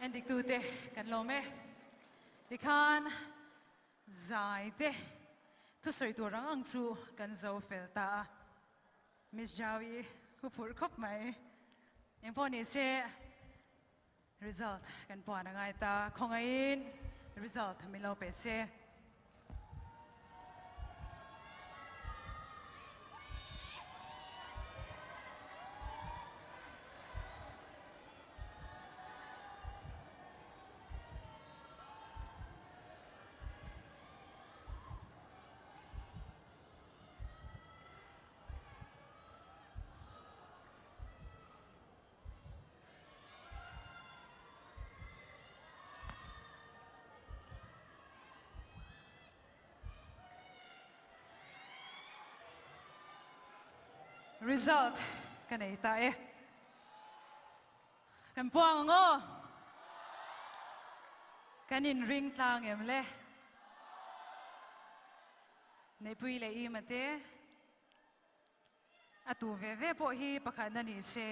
en dik tu te kan lo me dikhan zai te tu soi tu rang ang chu kan zo fel ta Miss Jawi hu phur khop mai em pho ni se result kan po na ngai ta khongain result mi lo pe se result kan ei ta e kan puang ngo kan in ring tlang em le nei pui le I mate atu ve ve po hi pakhan na ni se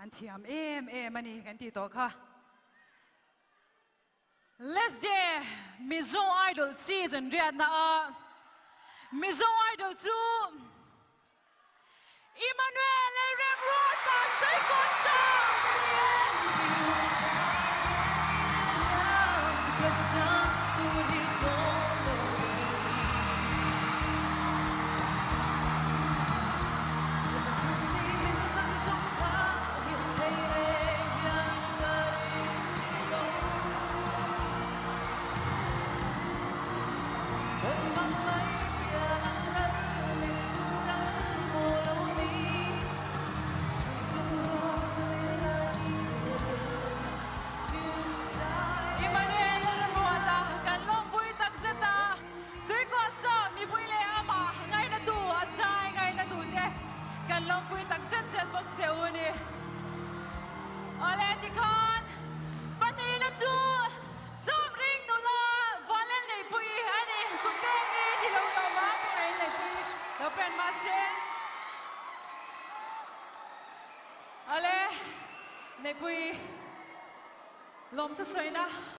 an thiam em ani kan ti to kha let's day Mizo Idol season riat na Mizo Idol chu Emmanuel Remrota tới con sao lawmpui tak zet bok cheu ni ole ti khan pani la chu som ring no la valen nei pui ani ku te ni di lo ma ma nei nei pui lo pen ma se ole nei pui lom tu soina